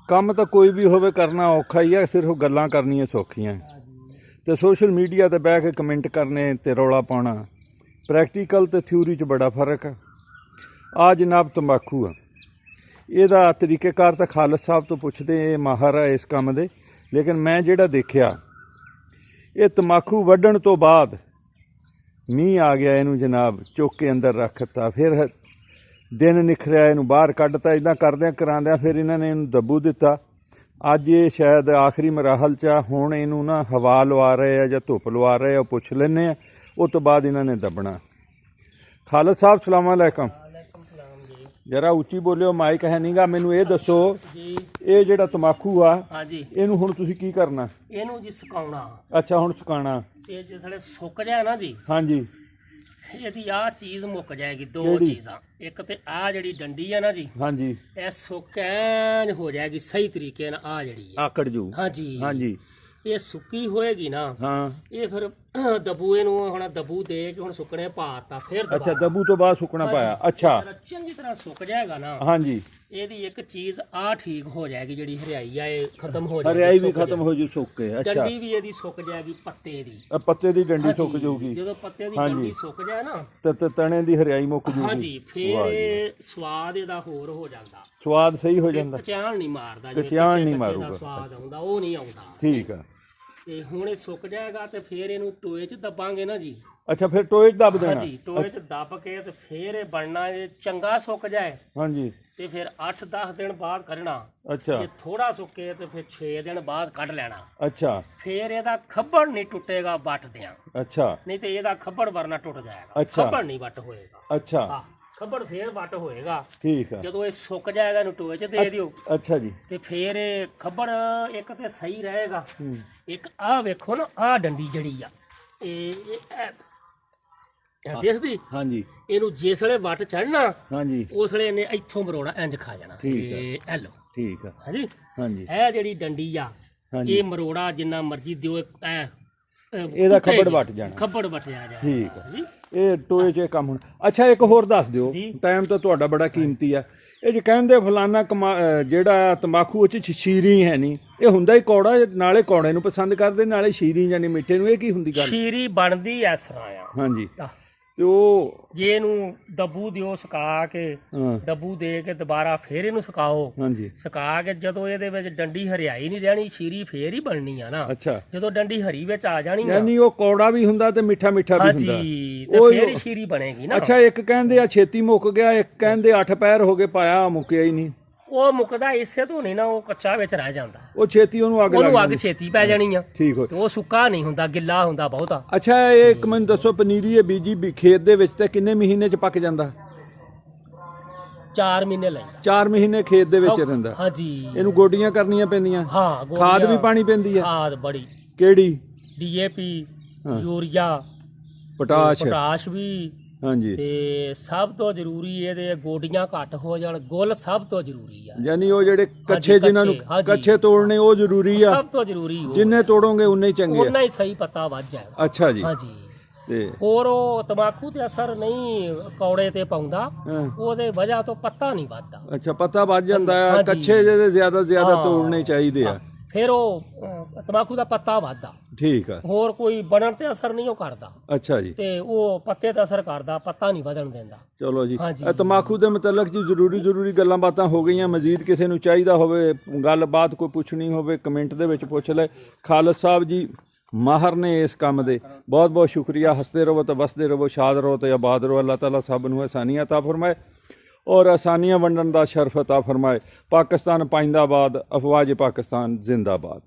ਕੰਮ ਤਾਂ ਕੋਈ ਵੀ ਹੋਵੇ ਕਰਨਾ ਔਖਾ ਹੀ ਆ, ਸਿਰਫ ਗੱਲਾਂ ਕਰਨੀਆਂ ਸੌਖੀਆਂ ਤੇ ਸੋਸ਼ਲ ਮੀਡੀਆ ਤੇ ਬਹਿ ਕੇ ਕਮੈਂਟ ਕਰਨੇ ਤੇ ਰੌਲਾ ਪਾਉਣਾ। ਪ੍ਰੈਕਟੀਕਲ ਤੇ ਥਿਊਰੀ 'ਚ ਬੜਾ ਫਰਕ ਆ। ਜਨਾਬ ਤੰਬਾਕੂ ਆ, ਇਹਦਾ ਤਰੀਕੇਕਾਰ ਤਾਂ ਖਾਲਸ ਸਾਹਿਬ ਤੋਂ ਪੁੱਛਦੇ, ਇਹ ਮਾਹਰ ਆ ਇਸ ਕੰਮ ਦੇ। ਲੇਕਿਨ ਮੈਂ ਜਿਹੜਾ ਦੇਖਿਆ, ਇਹ ਤੰਬਾਕੂ ਵੱਢਣ ਤੋਂ ਬਾਅਦ ਮੀਂਹ ਆ ਗਿਆ, ਇਹਨੂੰ ਜਨਾਬ ਚੁੱਕ ਕੇ ਅੰਦਰ ਰੱਖਤਾ, ਫਿਰ ਦਿਨ ਨਿਖਰਿਆ, ਇਹਨੂੰ ਬਾਹਰ ਕੱਢਤਾ। ਇੱਦਾਂ ਕਰਦਿਆਂ ਕਰਾਉਂਦਿਆਂ ਫਿਰ ਇਹਨਾਂ ਨੇ ਇਹਨੂੰ ਦੱਬੂ ਦਿੱਤਾ। ਅੱਜ ਇਹ ਸ਼ਾਇਦ ਆਖਰੀ ਮਰਾਹਲ 'ਚ ਆ। ਹੁਣ ਇਹਨੂੰ ਨਾ ਹਵਾ ਲਵਾ ਰਹੇ ਆ ਜਾਂ ਧੁੱਪ ਲਵਾ ਰਹੇ ਆ, ਉਹ ਪੁੱਛ ਲੈਂਦੇ ਆ। ਉਹ ਤੋਂ ਬਾਅਦ ਇਹਨਾਂ ਨੇ ਦੱਬਣਾ। ਖਾਲਸ ਸਾਹਿਬ ਸਲਾਮ ਅਲੈਕਮ। ਜਰਾ ਉੱਚੀ ਬੋਲਿਓ, ਮਾਈਕ ਹੈ ਨਹੀਂਗਾ। ਮੈਨੂੰ ਇਹ ਦੱਸੋ ਜੀ, ਇਹ ਜਿਹੜਾ ਤੰਬਾਕੂ ਆ, ਹਾਂਜੀ, ਇਹਨੂੰ ਹੁਣ ਤੁਸੀਂ ਕੀ ਕਰਨਾ? ਇਹਨੂੰ ਜੀ ਸੁਕਾਉਣਾ। ਅੱਛਾ, ਹੁਣ ਸੁਕਾਉਣਾ। ਇਹ ਜਿਸਲੇ ਸੁੱਕ ਜਾਏ ਨਾ ਜੀ, ਹਾਂਜੀ, ਇਹਦੀ ਆਹ ਚੀਜ਼ ਮੁੱਕ ਜਾਏਗੀ। ਦੋ ਕਿਹੜੀ? ਚੀਜ਼ਾਂ, ਇੱਕ ਤੇ ਆਹ ਜਿਹੜੀ ਡੰਡੀ ਆ ਨਾ ਜੀ, ਹਾਂਜੀ, ਇਹ ਸੁੱਕ ਐਨ ਹੋ ਜਾਏਗੀ ਸਹੀ ਤਰੀਕੇ ਨਾਲ। ਆਹ ਜਿਹੜੀ ਹੈ, ਆਕੜ ਜੂ। ਹਾਂਜੀ ਹਾਂਜੀ, ਇਹ ਸੁੱਕੀ ਹੋਏਗੀ ਨਾ, ਹਾਂ। ਇਹ ਫਿਰ ਦਬੂ ਇਹਨੂੰ ਹੁਣ ਦਬੂ ਦੇ ਕੇ ਹੁਣ ਸੁੱਕਣੇ ਪਾਤਾ। ਫਿਰ ਅੱਛਾ, ਦਬੂ ਤੋਂ ਬਾਅਦ ਸੁੱਕਣਾ ਪਾਇਆ। ਅੱਛਾ, ਚੰਗੀ ਤਰ੍ਹਾਂ ਸੁੱਕ ਜਾਏਗਾ ਨਾ, ਹਾਂਜੀ, ਇਹਦੀ ਇੱਕ ਚੀਜ਼ ਆ ਠੀਕ ਹੋ ਜਾਏਗੀ। ਜਿਹੜੀ ਹਰਿਆਈ ਆ ਇਹ ਖਤਮ ਹੋ ਜਾਏਗੀ, ਹਰਿਆਈ ਵੀ ਖਤਮ ਹੋ ਜੂ ਸੁੱਕ ਕੇ। ਅੱਛਾ, ਡੰਡੀ ਵੀ ਇਹਦੀ ਸੁੱਕ ਜਾਏਗੀ ਪੱਤੇ ਦੀ। ਪੱਤੇ ਦੀ ਡੰਡੀ ਸੁੱਕ ਹਾਂਜੀ, ਜਾਊਗੀ ਜਦੋਂ ਪੱਤੇ ਦੀ ਹਾਂਜੀ। ਡੰਡੀ ਸੁੱਕ ਜਾਏ ਨਾ, ਤੇ ਤਣੇ ਦੀ ਹਰਿਆਈ ਮੁੱਕ ਜੂਗੀ। ਹਾਂਜੀ, ਫਿਰ ਇਹ ਸਵਾਦ ਇਹਦਾ ਹੋਰ ਹੋ ਜਾਂਦਾ। ਸਵਾਦ ਸਹੀ ਹੋ ਜਾਂਦਾ। ਕਚਿਆਣ ਨਹੀਂ ਮਾਰਦਾ, ਕਚਿਆਣ ਨਹੀਂ ਕੱਚੇ ਦਾ ਮਾਰੂਗਾ। ਸਵਾਦ ਆਉਂਦਾ ਉਹ ਨਹੀਂ ਆਉਂਦਾ। ਠੀਕ ਆ। ਤੇ ਹੁਣ ਇਹ ਸੁੱਕ ਜਾਏਗਾ ਤੇ ਫਿਰ ਇਹਨੂੰ ਟੋਏ 'ਚ ਦੱਬਾਂਗੇ ਨਾ ਜੀ। ਅੱਛਾ, ਫਿਰ ਟੋਏ 'ਚ ਦੱਬ ਦੇਣਾ। ਹਾਂਜੀ, ਟੋਏ 'ਚ ਦੱਬ ਕੇ ਤੇ ਫਿਰ ਇਹ ਬਣਨਾ। ਇਹ ਚੰਗਾ ਸੁੱਕ ਜਾਏ ਹਾਂਜੀ, ਤੇ ਫਿਰ 8-10 ਦਿਨ ਬਾਅਦ ਕੱਢਣਾ। ਅੱਛਾ, ਜੇ ਥੋੜਾ ਸੁੱਕੇ ਤੇ ਫਿਰ 6 ਦਿਨ ਬਾਅਦ ਕੱਢ ਲੈਣਾ। ਅੱਛਾ, ਫਿਰ ਇਹਦਾ ਖੱਬੜ ਨਹੀਂ ਟੁੱਟੇਗਾ ਵੱਟ ਦਿਆਂ, ਅੱਛਾ, ਨਹੀਂ ਤੇ ਇਹਦਾ ਖੱਬੜ ਵਰਨਾ ਟੁੱਟ ਜਾਏਗਾ। ਅੱਛਾ। ਖੱਬੜ ਨਹੀਂ ਵੱਟ ਹੋਏਗਾ। ਅੱਛਾ, ਹਾਂ, ਖੱਬੜ ਫੇਰ ਵੱਟ ਹੋਏਗਾ। ਠੀਕ ਆ। ਜਦੋਂ ਇਹ ਸੁੱਕ ਜਾਏਗਾ ਇਹਨੂੰ ਟੋਏ 'ਚ ਦੇ ਦਿਓ ਅੱਛਾ ਜੀ, ਤੇ ਫੇਰ ਇਹ ਖੱਬੜ ਇੱਕ ਤੇ ਸਹੀ ਰਹੇਗਾ। ਇੱਕ ਆਹ ਵੇਖੋ ਨਾ, ਆਹ ਡੰਡੀ ਜਿਹੜੀ ਆ ਇਹ ਦਿਸਦੀ, ਹਾਂਜੀ, ਇਹਨੂੰ ਜਿਸ ਵੇਲੇ ਵੱਟ ਚੜਨਾ ਹਾਂਜੀ, ਉਸ ਵੇਲੇ ਇਹਨੇ ਇੱਥੋਂ ਮਰੋੜਾ ਇੰਜ ਖਾ ਜਾਣਾ। ਠੀਕ ਆ। ਇਹ ਐ ਲੋ, ਠੀਕ ਆ। ਹਾਂਜੀ, ਹਾਂਜੀ, ਇਹ ਜਿਹੜੀ ਡੰਡੀ ਆ, ਹਾਂਜੀ, ਇਹ ਮਰੋੜਾ ਜਿੰਨਾ ਮਰਜ਼ੀ ਦਿਓ ਇਹਦਾ ਖੱਬੜ ਵੱਟ ਜਾਣਾ। ਖੱਬੜ ਵੱਟਿਆ ਜਾ। ਠੀਕ ਆ। ਜੀ, ਇਹ ਟੋਏ 'ਚ ਇਹ ਕੰਮ ਹੁਣ। ਅੱਛਾ, ਇੱਕ ਹੋਰ ਦੱਸ ਦਿਓ, ਜੀ। ਟਾਈਮ ਤਾਂ ਤੁਹਾਡਾ ਬੜਾ ਕੀਮਤੀ ਆ। ਇਹ ਜੇ ਕਹਿੰਦੇ ਫਲਾਨਾ ਜਿਹੜਾ ਤੰਬਾਕੂ ਉਹ 'ਚ ਸ਼ੀਰੀ ਹੈ ਨਹੀਂ, ਇਹ ਹੁੰਦਾ ਹੀ ਕੌੜਾ, ਨਾਲੇ ਕੌੜੇ ਨੂੰ ਪਸੰਦ ਕਰਦੇ, ਨਾਲੇ ਸ਼ੀਰੀ ਜਾਨੀ ਮਿੱਠੇ ਨੂੰ। ਇਹ ਕੀ ਹੁੰਦੀ ਗੱਲ? ਸ਼ੀਰੀ ਬਣਦੀ ਐਸ ਤਰ੍ਹਾਂ ਆ। ਹਾਂਜੀ, ਆਹ, ਤੇ ਉਹ ਜੇ ਇਹਨੂੰ ਦੱਬੂ ਦਿਓ ਸੁਕਾ ਕੇ, ਹਾਂ, ਦੱਬੂ ਦੇ ਕੇ ਦੁਬਾਰਾ ਫੇਰ ਇਹਨੂੰ ਸੁਕਾਓ। ਹਾਂਜੀ, ਸੁਕਾ ਕੇ ਜਦੋਂ ਇਹਦੇ ਵਿੱਚ ਡੰਡੀ ਹਰਿਆਈ ਨਹੀਂ ਰਹਿਣੀ, ਸ਼ੀਰੀ ਫੇਰ ਹੀ ਬਣਨੀ ਆ ਨਾ। ਅੱਛਾ, ਜਦੋਂ ਡੰਡੀ ਹਰੀ ਵਿੱਚ ਆ ਜਾਣੀ ਆ, ਯਾਨੀ ਉਹ ਕੌੜਾ ਵੀ ਹੁੰਦਾ ਤੇ ਮਿੱਠਾ ਮਿੱਠਾ ਵੀ ਹੁੰਦਾ। ਹਾਂਜੀ, ਤੇ ਉਹ ਫੇਰ ਹੀ ਸ਼ੀਰੀ ਬਣੇਗੀ ਨਾ। ਅੱਛਾ, ਇੱਕ ਕਹਿੰਦੇ ਆ ਛੇਤੀ ਮੁੱਕ ਗਿਆ, ਇੱਕ ਕਹਿੰਦੇ 8 ਪੈਰ ਹੋ ਗਏ ਪਾਇਆ, ਮੁੱਕਿਆ ਹੀ ਨਹੀਂ। ਉਹ ਮੁੱਕਦਾ ਇਸੇ ਤੋਂ ਨਹੀਂ ਨਾ, ਉਹ ਕੱਚਾ ਵਿੱਚ ਰਹਿ ਜਾਂਦਾ। ਉਹ ਛੇਤੀ ਉਹਨੂੰ ਅੱਗ ਲੱਗ ਉਹਨੂੰ ਅੱਗ ਜਾਂਦੀ। ਛੇਤੀ ਪੈ ਜਾਣੀ ਆ। ਠੀਕ ਹੋ। ਤੇ ਉਹ ਸੁੱਕਾ ਨਹੀਂ ਹੁੰਦਾ, ਗਿੱਲਾ ਹੁੰਦਾ ਬਹੁਤਾ। ਅੱਛਾ, ਇਹ ਇੱਕ ਮੈਨੂੰ ਦੱਸੋ, ਪਨੀਰੀ ਇਹ ਬੀਜੀ ਖੇਤ ਦੇ ਵਿੱਚ ਤੇ ਕਿੰਨੇ ਮਹੀਨੇ 'ਚ ਪੱਕ ਜਾਂਦਾ? 4 ਮਹੀਨੇ ਲਈ। 4 ਮਹੀਨੇ ਖੇਤ ਦੇ ਵਿੱਚ ਰਹਿੰਦਾ। ਹਾਂਜੀ, ਇਹਨੂੰ ਗੋਡੀਆਂ ਕਰਨੀਆਂ ਪੈਂਦੀਆਂ। ਹਾਂ, ਖਾਦ ਗੋਲੀਆਂ, ਵੀ ਪਾਣੀ ਪੈਂਦੀ ਹੈ। ਖਾਦ ਬੜੀ, ਕਿਹੜੀ? ਡੀਏਪੀ, ਹਾਂ। Urea, potash. ਪੋਟਾਸ਼ ਵੀ। ਹਾਂਜੀ, ਤੇ ਸਭ ਤੋਂ ਜ਼ਰੂਰੀ ਇਹਦੇ ਗੋਡੀਆਂ ਘੱਟ ਹੋ ਜਾਣ, ਗੁੱਲ ਸਭ ਤੋਂ ਜ਼ਰੂਰੀ ਆ। ਯਾਨੀ ਉਹ ਜਿਹੜੇ ਕੱਛੇ ਜਿਨ੍ਹਾਂ ਨੂੰ ਹਾਂਜੀ। ਕੱਛੇ ਤੋੜਨੇ ਉਹ ਜ਼ਰੂਰੀ ਆ। ਸਭ ਤੋਂ ਜ਼ਰੂਰੀ ਉਹ ਜਿੰਨੇ ਤੋੜੋਗੇ ਉਨੇ ਹੀ ਚੰਗੇ ਆ। ਉਨਾ ਹੀ ਸਹੀ ਪੱਤਾ ਵੱਧ ਜਾਏਗਾ। ਅੱਛਾ ਜੀ। ਹਾਂਜੀ, ਤੇ ਹੋਰ ਉਹ ਤੰਬਾਕੂ ਤੇ ਅਸਰ ਨਹੀਂ ਕੌੜੇ ਤੇ ਪਾਉਂਦਾ, ਹਾਂ। ਉਹਦੇ ਵਜ੍ਹਾ ਤੋਂ ਪੱਤਾ ਨਹੀਂ ਵੱਧਦਾ। ਅੱਛਾ, ਪੱਤਾ ਵੱਧ ਜਾਂਦਾ ਆ। ਹਾਂਜੀ। ਕੱਛੇ ਜਿਹਦੇ ਜ਼ਿਆਦਾ ਤੋਂ ਜ਼ਿਆਦਾ ਹਾਂ। ਤੋੜਨੇ ਚਾਹੀਦੇ ਆ। ਫਿਰ ਉਹ ਤੰਬਾਕੂ ਦਾ ਪੱਤਾ ਵੱਧਦਾ, ਠੀਕ ਆ। ਹੋਰ ਕੋਈ ਬਣਨ ਤੇ ਅਸਰ ਨਹੀਂ ਉਹ ਕਰਦਾ। ਅੱਛਾ ਜੀ, ਤੇ ਉਹ ਪੱਤੇ ਤੇ ਅਸਰ ਕਰਦਾ, ਪੱਤਾ ਨਹੀਂ ਵਧਣ ਦਿੰਦਾ। ਚਲੋ ਜੀ। ਹਾਂਜੀ। ਇਹ ਤੰਬਾਕੂ ਦੇ ਮੁਤਲਕ ਜੀ ਜ਼ਰੂਰੀ ਗੱਲਾਂ ਬਾਤਾਂ ਹੋ ਗਈਆਂ। ਮਜ਼ੀਦ ਕਿਸੇ ਨੂੰ ਚਾਹੀਦਾ ਹੋਵੇ ਗੱਲਬਾਤ ਕੋਈ ਪੁੱਛਣੀ ਹੋਵੇ, ਕਮੈਂਟ ਦੇ ਵਿੱਚ ਪੁੱਛ ਲੈ। ਖਾਲਸ ਸਾਹਿਬ ਜੀ ਮਾਹਰ ਨੇ ਇਸ ਕੰਮ ਦੇ। ਬਹੁਤ ਬਹੁਤ ਸ਼ੁਕਰੀਆ। ਹੱਸਦੇ ਰਹੋ ਤੇ ਵਸਦੇ ਰਹੋ, ਸ਼ਾਦ ਰਹੋ ਤੇ ਆਬਾਦ ਰਹੋ। ਅੱਲਾਹ ਤਾਲਾ ਸਭ ਨੂੰ ਆਸਾਨੀਆਂ ਅਤਾ ਫਰਮਾਏ ਔਰ ਆਸਾਨੀਆਂ ਵੰਡਣ ਦਾ ਸ਼ਰਫ ਅਤਾ ਫਰਮਾਏ। ਪਾਕਿਸਤਾਨ ਪਾਇੰਦਾਬਾਦ, ਅਫਵਾਜ ਪਾਕਿस्तान जिंदाबाद।